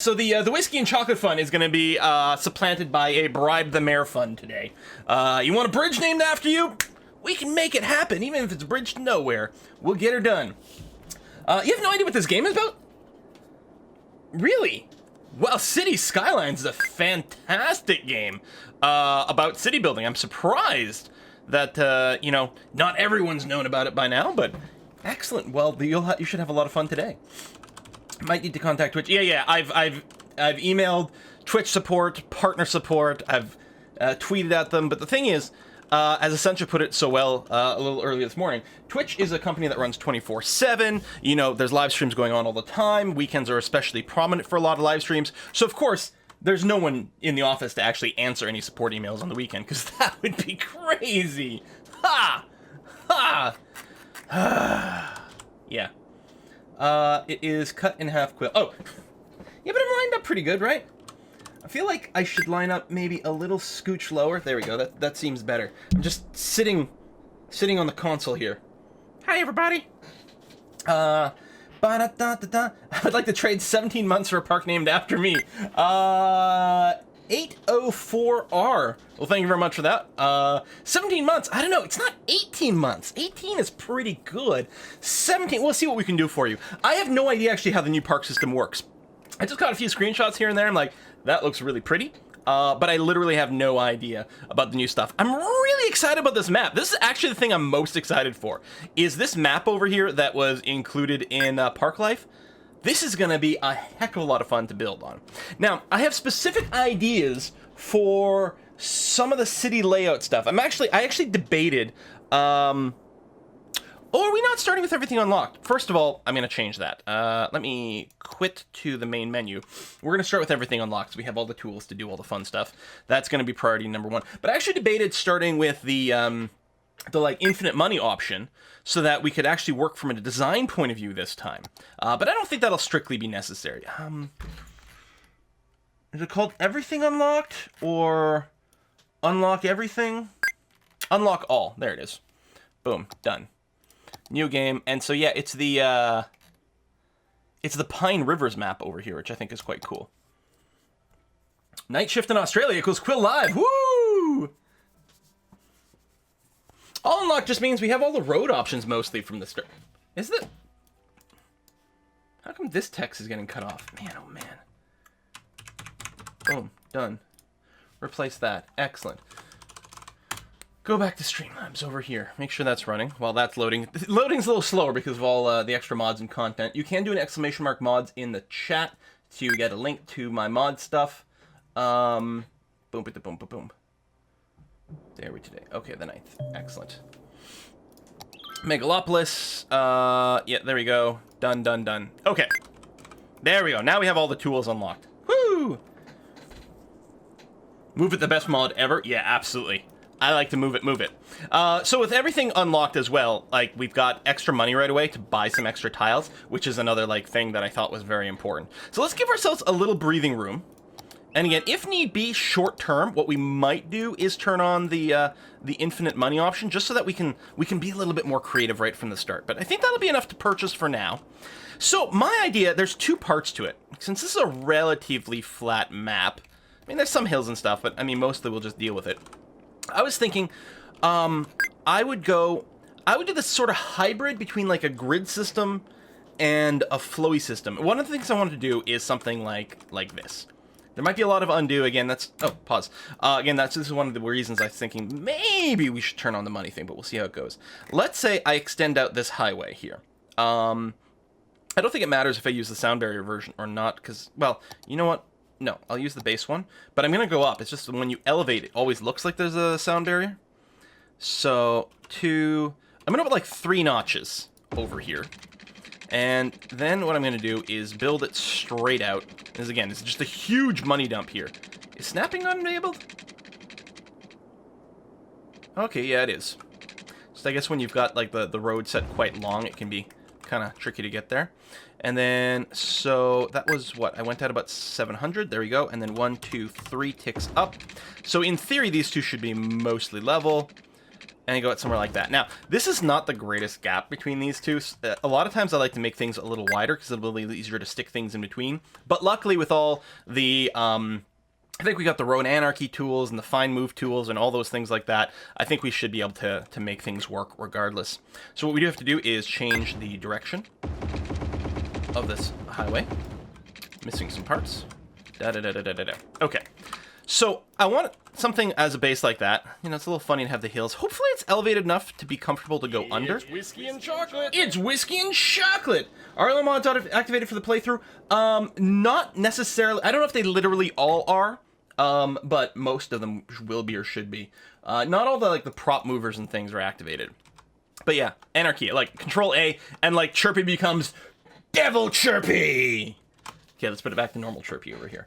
So the whiskey and chocolate fund is going to be supplanted by a bribe the mayor fund today. You want a bridge named after you? We can make it happen, even if it's a bridge to nowhere. We'll get her done. You have no idea what this game is about? Really? Well, City Skylines is a fantastic game about city building. I'm surprised that not everyone's known about it by now, but excellent. Well, you should have a lot of fun today. Might need to contact Twitch. Yeah. I've emailed Twitch support, partner support. I've tweeted at them. But the thing is, as Essentia put it so well a little earlier this morning, Twitch is a company that runs 24/7. You know, there's live streams going on all the time. Weekends are especially prominent for a lot of live streams. So of course, there's no one in the office to actually answer any support emails on the weekend, because that would be crazy. Ha! Ha! Yeah. It is cut in half quill. Oh, yeah, but I'm lined up pretty good, right? I feel like I should line up maybe a little scooch lower. There we go. That seems better. I'm just sitting on the console here. Hi, everybody. Ba-da-da-da-da. I'd like to trade 17 months for a park named after me. 804R. Well, thank you very much for that. 17 months. I don't know. It's not 18 months. 18 is pretty good. 17. We'll see what we can do for you. I have no idea actually how the new park system works. I just got a few screenshots here and there. I'm like, that looks really pretty. But I literally have no idea about the new stuff. I'm really excited about this map. This is actually the thing I'm most excited for. Is this map over here that was included in Parklife? This is going to be a heck of a lot of fun to build on. Now, I have specific ideas for some of the city layout stuff. I actually debated, are we not starting with everything unlocked? First of all, I'm going to change that. Let me quit to the main menu. We're going to start with everything unlocked, so we have all the tools to do all the fun stuff. That's going to be priority number one. But I actually debated starting with the like infinite money option, so that we could actually work from a design point of view this time. But I don't think that'll strictly be necessary. Is it called everything unlocked, or unlock everything? Unlock all. There it is. Boom. Done. New game. And so yeah, it's the Pine Rivers map over here, which I think is quite cool. Night shift in Australia equals Quill Live. Woo! All unlocked just means we have all the road options mostly from the start. Is it? How come this text is getting cut off? Man, oh man. Boom. Done. Replace that. Excellent. Go back to Streamlabs over here. Make sure that's running while that's loading. Loading's a little slower because of all the extra mods and content. You can do an exclamation mark mods in the chat to get a link to my mod stuff. Boom, boom, boom, boom, boom. There we today. Okay, the 9th. Excellent. Megalopolis. Yeah, there we go. Done, done, done. Okay. There we go. Now we have all the tools unlocked. Woo! Move it the best mod ever? Yeah, absolutely. I like to move it. So with everything unlocked as well, like, we've got extra money right away to buy some extra tiles, which is another, like, thing that I thought was very important. So let's give ourselves a little breathing room. And again, if need be, short term, what we might do is turn on the infinite money option, just so that we can be a little bit more creative right from the start. But I think that'll be enough to purchase for now. So my idea, there's two parts to it. Since this is a relatively flat map, I mean, there's some hills and stuff, but I mean, mostly we'll just deal with it. I was thinking, I would do this sort of hybrid between like a grid system and a flowy system. One of the things I wanted to do is something like this. There might be a lot of undo. Again, that's... Oh, pause. Again, this is one of the reasons I was thinking maybe we should turn on the money thing, but we'll see how it goes. Let's say I extend out this highway here. I don't think it matters if I use the sound barrier version or not, because, well, you know what? No, I'll use the base one, but I'm going to go up. It's just when you elevate, it always looks like there's a sound barrier. So, I'm going to put like 3 notches over here. And then what I'm going to do is build it straight out. Because again, it's just a huge money dump here. Is snapping not enabled? Okay, yeah, it is. So I guess when you've got like the road set quite long, it can be kind of tricky to get there. And then, so that was what? I went out about 700. There we go. And then 1, 2, 3 ticks up. So in theory, these two should be mostly level. and go out somewhere like that. Now, this is not the greatest gap between these two. A lot of times I like to make things a little wider because it'll be easier to stick things in between. But luckily with all the, I think we got the road anarchy tools and the fine move tools and all those things like that. I think we should be able to make things work regardless. So what we do have to do is change the direction of this highway. Missing some parts. Okay. So I want something as a base like that. You know, it's a little funny to have the hills. Hopefully it's elevated enough to be comfortable to go under. It's whiskey and chocolate. It's whiskey and chocolate. Are all mods activated for the playthrough? Not necessarily. I don't know if they literally all are, but most of them will be or should be. Not all the the prop movers and things are activated. But yeah, anarchy. Like Control A and like Chirpy becomes Devil Chirpy. Okay, let's put it back to normal Chirpy over here.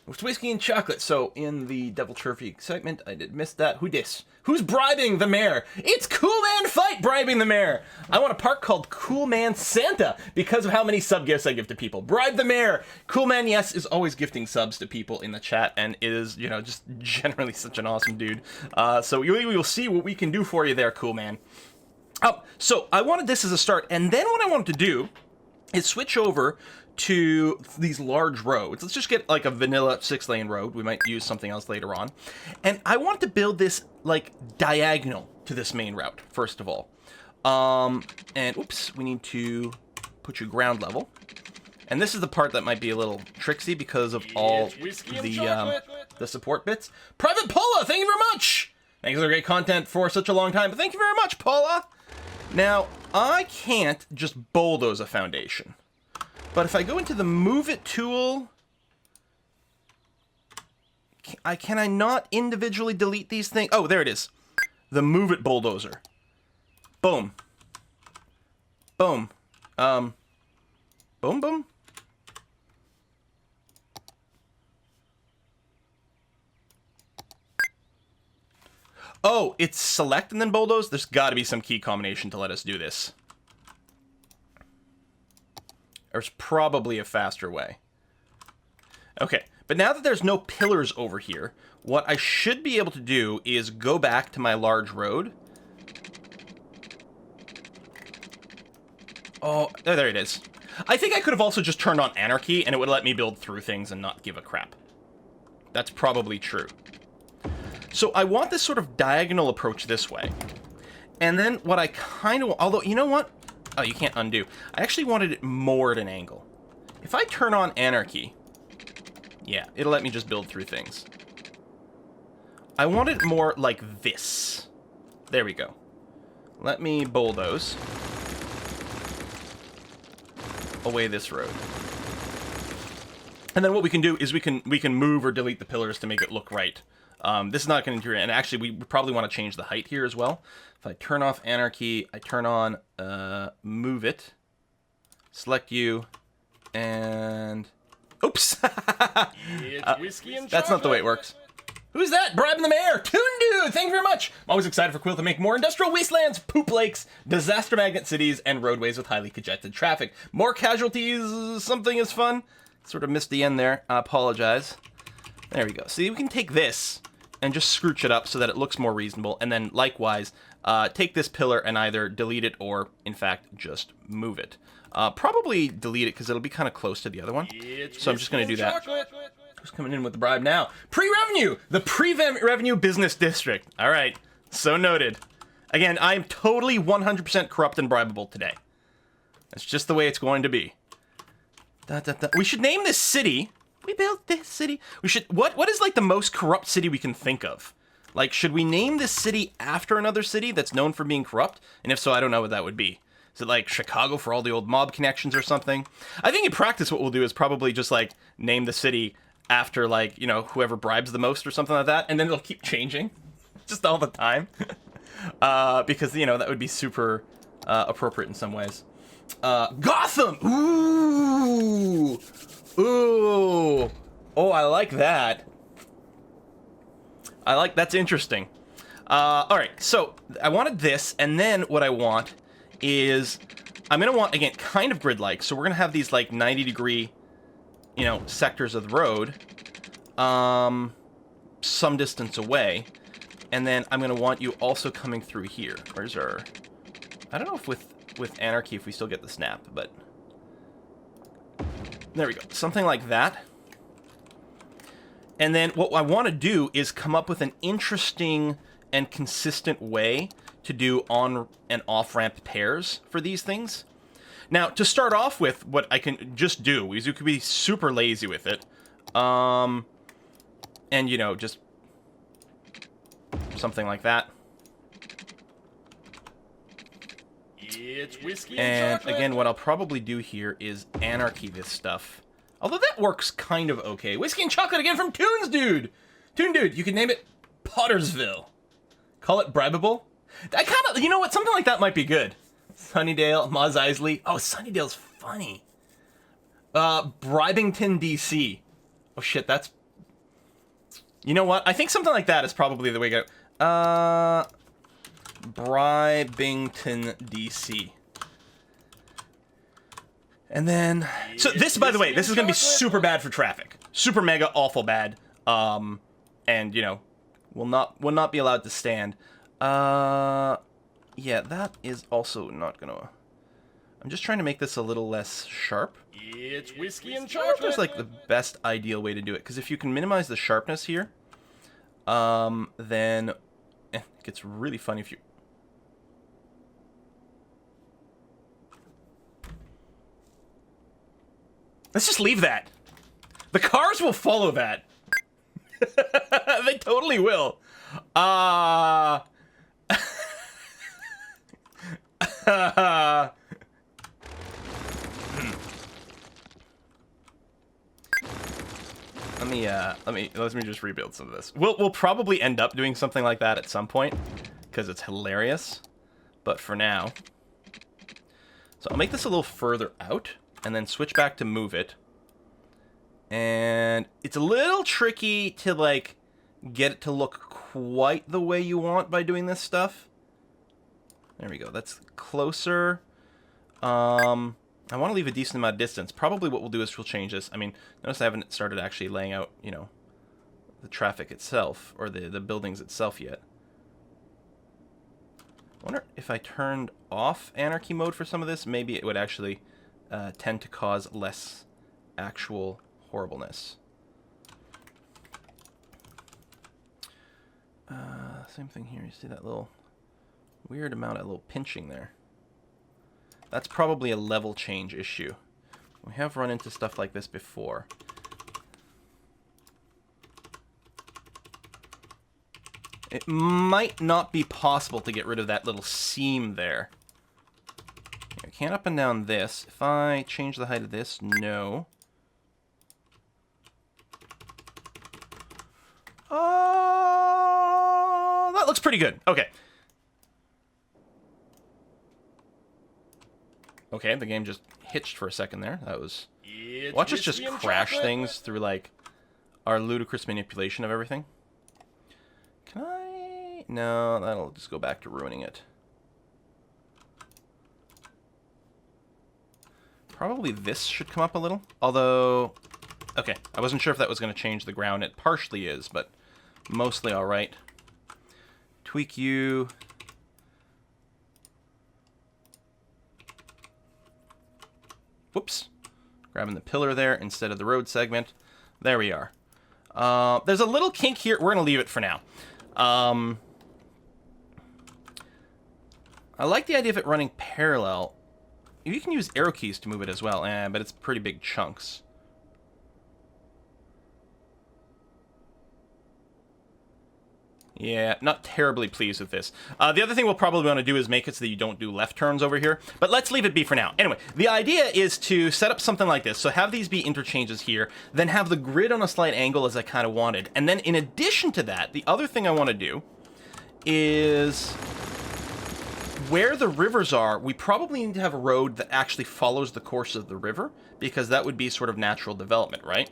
It's whiskey and chocolate. So in the Devil Chirpy segment, I did miss that. Who dis? Who's bribing the mayor? It's Cool Man Fight bribing the mayor. I want a park called Cool Man Santa because of how many sub gifts I give to people. Bribe the mayor. Cool Man Yes is always gifting subs to people in the chat and is, you know, just generally such an awesome dude. So we will see what we can do for you there, Cool Man. So I wanted this as a start, and then what I wanted to do is switch over to these large roads. Let's just get like a vanilla 6-lane road. We might use something else later on. And I want to build this like diagonal to this main route, first of all. And oops, we need to put you ground level. And this is the part that might be a little tricksy because of all the support bits. Private Paula, thank you very much! Thanks for the great content for such a long time, but thank you very much, Paula! Now, I can't just bulldoze a foundation. But if I go into the Move It tool, can I not individually delete these things? Oh, there it is. The Move It bulldozer. Boom. Boom. Boom, boom. Oh, it's select and then bulldoze? There's got to be some key combination to let us do this. There's probably a faster way. Okay, but now that there's no pillars over here, what I should be able to do is go back to my large road. Oh, there it is. I think I could have also just turned on anarchy and it would let me build through things and not give a crap. That's probably true. So I want this sort of diagonal approach this way. And then what I kind of... Although, you know what? Oh, you can't undo. I actually wanted it more at an angle. If I turn on anarchy... Yeah, it'll let me just build through things. I want it more like this. There we go. Let me bulldoze away this road. And then what we can do is we can move or delete the pillars to make it look right. This is not going to interfere, and actually we probably want to change the height here as well. If I turn off anarchy, I turn on move it, select you, and oops, Whiskey and that's not the way it works. Who's that? Bribing the mayor, Toon Dude. Thank you very much. I'm always excited for Quill to make more industrial wastelands, poop lakes, disaster magnet cities, and roadways with highly congested traffic. More casualties. Something is fun. Sort of missed the end there. I apologize. There we go. See, we can take this and just scrooch it up so that it looks more reasonable. And then, likewise, take this pillar and either delete it or, in fact, just move it. Probably delete it because it'll be kind of close to the other one. So I'm just going to do that. Who's coming in with the bribe now? Pre-revenue! The pre-revenue business district. All right. So noted. Again, I am totally 100% corrupt and bribable today. That's just the way it's going to be. We should name this city... We built this city. We should... What is, like, the most corrupt city we can think of? Like, should we name this city after another city that's known for being corrupt? And if so, I don't know what that would be. Is it, like, Chicago for all the old mob connections or something? I think in practice what we'll do is probably just, like, name the city after, like, you know, whoever bribes the most or something like that. And then it'll keep changing. Just all the time. Because, you know, that would be super appropriate in some ways. Gotham! Ooh! Ooh. Oh, I like that. That's interesting. Alright, so I wanted this, and then what I want is, I'm gonna want, again, kind of grid-like, so we're gonna have these, like, 90-degree, you know, sectors of the road, some distance away, And then I'm going to want you also coming through here. Where's our... I don't know if with Anarchy if we still get the snap, but... There we go. Something like that. And then what I want to do is come up with an interesting and consistent way to do on and off-ramp pairs for these things. Now, to start off with, what I can just do is you could be super lazy with it. And, you know, just something like that. It's whiskey And chocolate. again, what I'll probably do here is Anarchy this stuff. Although that works kind of okay. Whiskey and chocolate again from Toons Dude! Toon Dude, you can name it Pottersville. Call it bribable. I kind of, you know what, something like that might be good. Sunnydale, Mos Eisley. Oh, Sunnydale's funny. Bribington, DC. Oh shit, that's... You know what, I think something like that is probably the way to go. Bribington, DC. And then... So this, by the way, this is going to be super bad for traffic. Super mega awful bad. And, you know, will not be allowed to stand. Yeah, that is also not going to... I'm just trying to make this a little less sharp. It's whiskey and I don't know if chocolate. there's, like, the best ideal way to do it. Because if you can minimize the sharpness here, then it gets really funny if you... Let's just leave that. The cars will follow that. They totally will. Let me just rebuild some of this. We'll probably end up doing something like that at some point because it's hilarious. But for now, so I'll make this a little further out and then switch back to move it. And it's a little tricky to like get it to look quite the way you want by doing this stuff. There we go. That's closer. I want to leave a decent amount of distance. Probably what we'll do is we'll change this. I mean, notice I haven't started actually laying out, you know, the traffic itself or the buildings itself yet. I wonder if I turned off Anarchy mode for some of this, maybe it would actually tend to cause less actual horribleness. Same thing here. You see that little weird amount of little pinching there. That's probably a level change issue. We have run into stuff like this before. It might not be possible to get rid of that little seam there. I can't up and down this. If I change the height of this, no. That looks pretty good. Okay. Okay, the game just hitched for a second there. That was... Watch us just crash things through, like, our ludicrous manipulation of everything. Can I... No, that'll just go back to ruining it. Probably this should come up a little. Although... Okay, I wasn't sure if that was going to change the ground. It partially is, but mostly alright. Tweak you... Whoops. Grabbing the pillar there instead of the road segment. There we are. There's a little kink here. We're going to leave it for now. I like the idea of it running parallel. You can use arrow keys to move it as well, but it's pretty big chunks. Yeah, not terribly pleased with this. The other thing we'll probably want to do is make it so that you don't do left turns over here. But let's leave it be for now. Anyway, the idea is to set up something like this. So have these be interchanges here, then have the grid on a slight angle as I kind of wanted. And then in addition to that, the other thing I want to do is where the rivers are, we probably need to have a road that actually follows the course of the river, because that would be sort of natural development, right?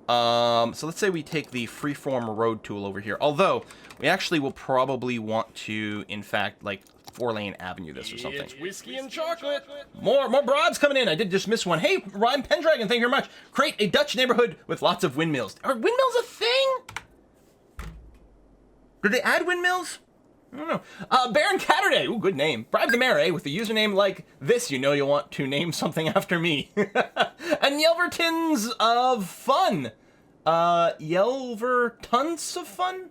So let's say we take the freeform road tool over here, although we actually will probably want to, in fact, like 4-lane avenue this or something. It's whiskey and chocolate. More broads coming in. I did just miss one. Hey, Ryan Pendragon, thank you very much. Create a Dutch neighborhood with lots of windmills. Are windmills a thing? Did they add windmills? I don't know. Baron Catterday. Ooh, good name. Bribe the mayor, eh? With a username like this, you know you'll want to name something after me. And Yelvertons of Fun. Yelvertons of Fun?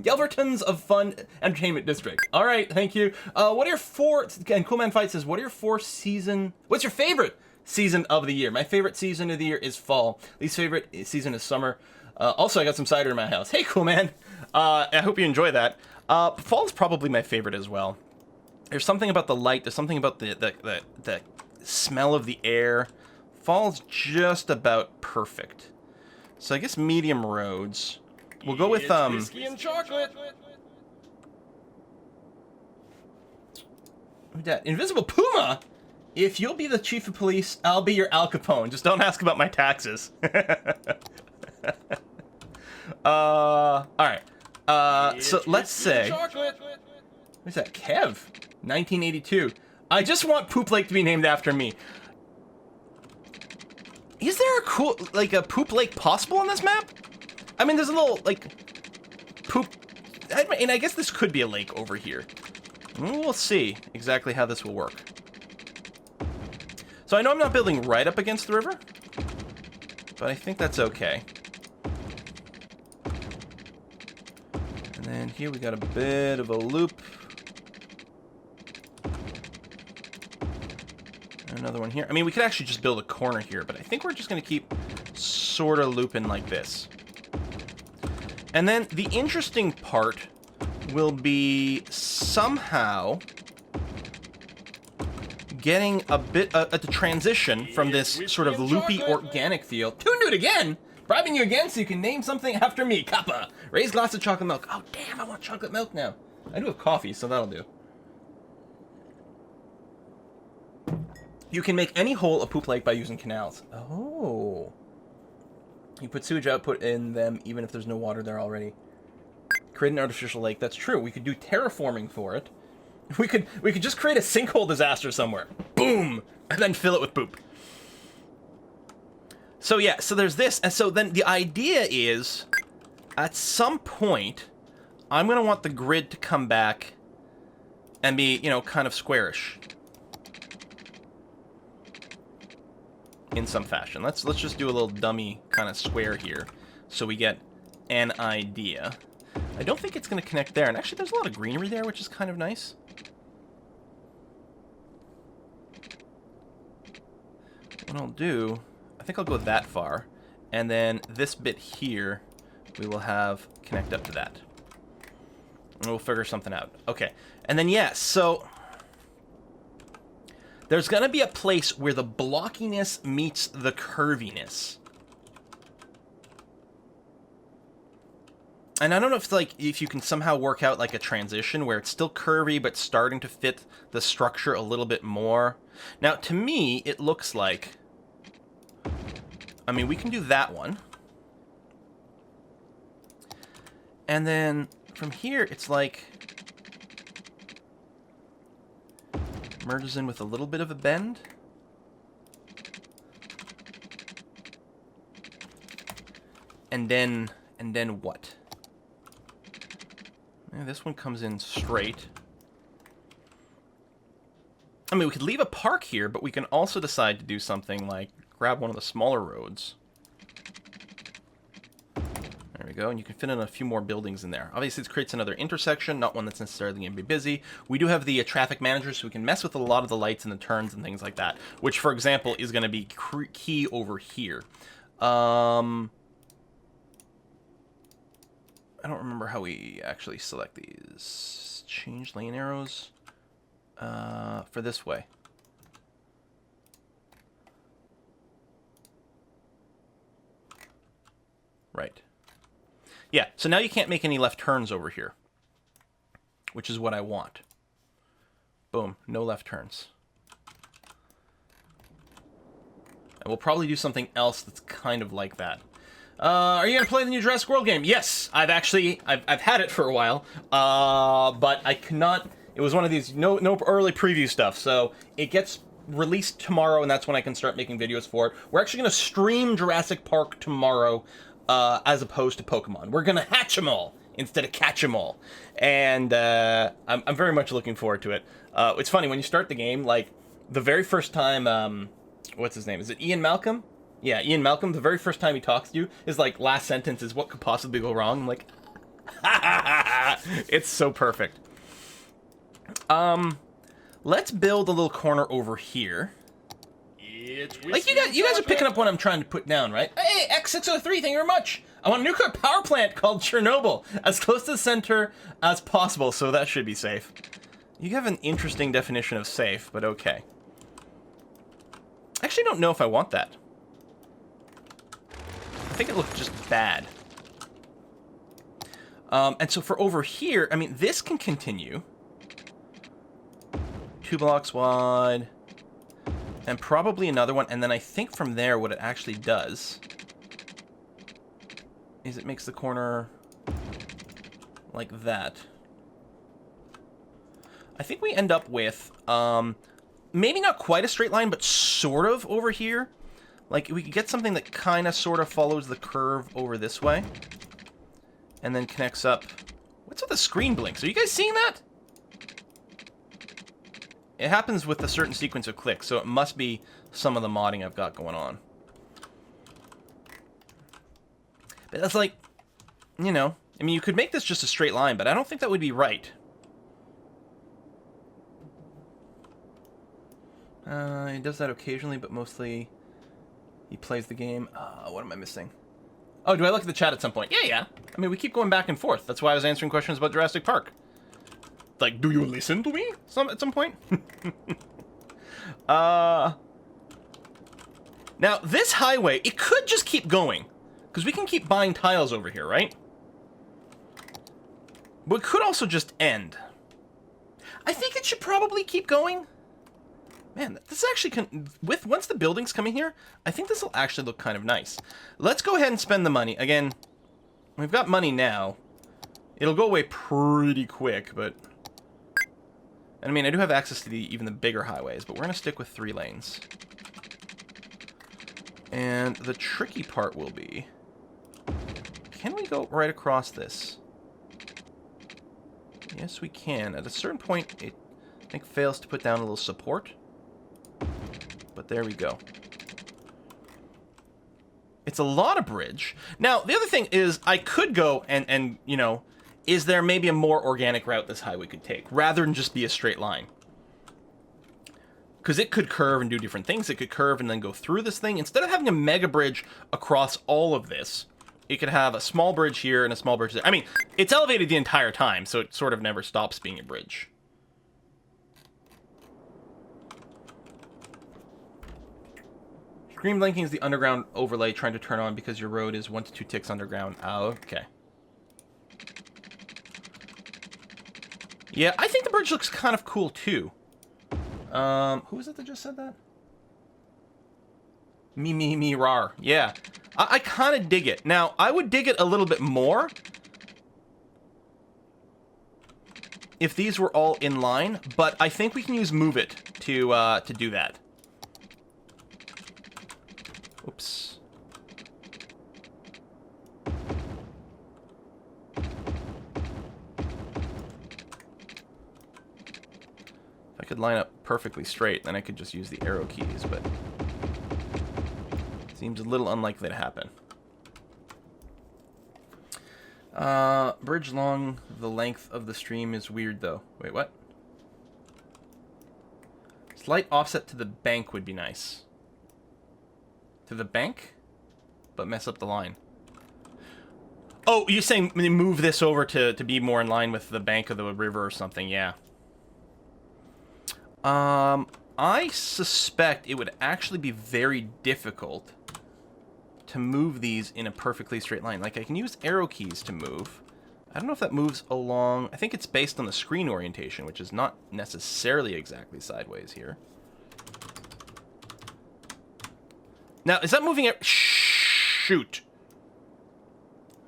Yelvertons of Fun Entertainment District. All right, thank you. What are your four... And Coolman Fight says, what are your what's your favorite season of the year? My favorite season of the year is fall. Least favorite season is summer. Also, I got some cider in my house. Hey, Coolman. I hope you enjoy that. Fall is probably my favorite as well. There's something about the light. There's something about the smell of the air. Fall's just about perfect. So I guess medium roads. We'll go with Whiskey and chocolate. Who's that? Invisible Puma. If you'll be the chief of police, I'll be your Al Capone. Just don't ask about my taxes. All right. So let's say, what's that? Kev, 1982. I just want Poop Lake to be named after me. Is there a cool, like a Poop Lake possible on this map? I mean, there's a little, like, poop, and I guess this could be a lake over here. We'll see exactly how this will work. So I know I'm not building right up against the river, but I think that's okay. And then here we got a bit of a loop. Another one here. I mean, we could actually just build a corner here, but I think we're just going to keep sort of looping like this. And then the interesting part will be somehow getting a bit at the transition from this sort of loopy organic feel. Too nude again! Bribing you again so you can name something after me, Kappa. Raised glass of chocolate milk. Oh, damn, I want chocolate milk now. I do have coffee, so that'll do. You can make any hole a poop lake by using canals. Oh. You put sewage output in them even if there's no water there already. Create an artificial lake. That's true. We could do terraforming for it. We could just create a sinkhole disaster somewhere. Boom! And then fill it with poop. So yeah, so there's this. And so then the idea is, at some point, I'm going to want the grid to come back and be, you know, kind of squarish. In some fashion. Let's just do a little dummy kind of square here so we get an idea. I don't think it's going to connect there. And actually, there's a lot of greenery there, which is kind of nice. What I'll do, I think I'll go that far. And then this bit here, we will have connect up to that. And we'll figure something out. Okay. And then, yeah, so there's going to be a place where the blockiness meets the curviness. And I don't know if you can somehow work out like a transition where it's still curvy but starting to fit the structure a little bit more. Now, to me, it looks like, I mean, we can do that one. And then from here, it's like merges in with a little bit of a bend. And then what? Yeah, this one comes in straight. I mean, we could leave a park here, but we can also decide to do something like grab one of the smaller roads. There we go, and you can fit in a few more buildings in there. Obviously, this creates another intersection, not one that's necessarily going to be busy. We do have the traffic manager, so we can mess with a lot of the lights and the turns and things like that, which, for example, is going to be key over here. I don't remember how we actually select these. Change lane arrows for this way. Right. Yeah, so now you can't make any left turns over here, which is what I want. Boom, no left turns. And we'll probably do something else that's kind of like that. Are you going to play the new Jurassic World game? Yes, I've had it for a while, but I cannot, it was one of these, no early preview stuff, so it gets released tomorrow, and that's when I can start making videos for it. We're actually going to stream Jurassic Park tomorrow, as opposed to Pokemon. We're going to hatch them all instead of catch 'em all. And I'm very much looking forward to it. It's funny, when you start the game, like, the very first time, what's his name? Is it Ian Malcolm? Yeah, Ian Malcolm, the very first time he talks to you, his, like, last sentence is, what could possibly go wrong? I'm like, it's so perfect. Let's build a little corner over here. It's whiskey Like, you guys are picking up what I'm trying to put down, right? Hey, X603, thank you very much. I want a nuclear power plant called Chernobyl, as close to the center as possible, so that should be safe. You have an interesting definition of safe, but okay. I actually don't know if I want that. I think it looks just bad. And so for over here, I mean, this can continue. 2 blocks wide. And probably another one. And then I think from there, what it actually does is it makes the corner like that. I think we end up with, maybe not quite a straight line, but sort of over here. Like, we could get something that kind of sort of follows the curve over this way. And then connects up. What's with the screen blinks? Are you guys seeing that? It happens with a certain sequence of clicks, so it must be some of the modding I've got going on. But that's like, you know, I mean, you could make this just a straight line, but I don't think that would be right. He does that occasionally, but mostly he plays the game. What am I missing? Oh, do I look at the chat at some point? Yeah. I mean, we keep going back and forth. That's why I was answering questions about Jurassic Park. Like, do you listen to me? At some point? Now, this highway, it could just keep going. Because we can keep buying tiles over here, right? But it could also just end. I think it should probably keep going. Man, this actually once the buildings come in here, I think this will actually look kind of nice. Let's go ahead and spend the money. Again, we've got money now. It'll go away pretty quick, but... I mean, I do have access to even the bigger highways, but we're going to stick with 3 lanes. And the tricky part will be... Can we go right across this? Yes, we can. At a certain point, it, I think, fails to put down a little support. But there we go. It's a lot of bridge. Now, the other thing is, I could go and you know, is there maybe a more organic route this highway could take, rather than just be a straight line? Because it could curve and do different things. It could curve and then go through this thing. Instead of having a mega bridge across all of this, it could have a small bridge here and a small bridge there. I mean, it's elevated the entire time, so it sort of never stops being a bridge. Screen blinking is the underground overlay trying to turn on because your road is 1 to 2 ticks underground. Oh, okay. Yeah, I think the bridge looks kind of cool too. Who was it that just said that? Me, rar. Yeah. I kind of dig it. Now, I would dig it a little bit more if these were all in line, but I think we can use Move It to do that. Oops. If I could line up perfectly straight, then I could just use the arrow keys, but seems a little unlikely to happen. Bridge along the length of the stream is weird, though. Wait, what? Slight offset to the bank would be nice. To the bank? But mess up the line. Oh, you're saying move this over to be more in line with the bank of the river or something, yeah. I suspect it would actually be very difficult to move these in a perfectly straight line. Like, I can use arrow keys to move. I don't know if that moves along... I think it's based on the screen orientation, which is not necessarily exactly sideways here. Now, is that moving it? Shoot.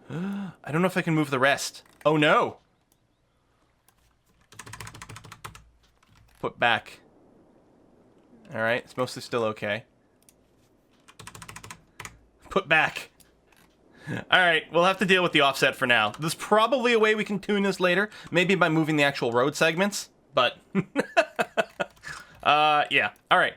I don't know if I can move the rest. Oh, no. Put back. Alright, it's mostly still okay. Put back. All right, we'll have to deal with the offset for now. There's probably a way we can tune this later, maybe by moving the actual road segments, but yeah. All right.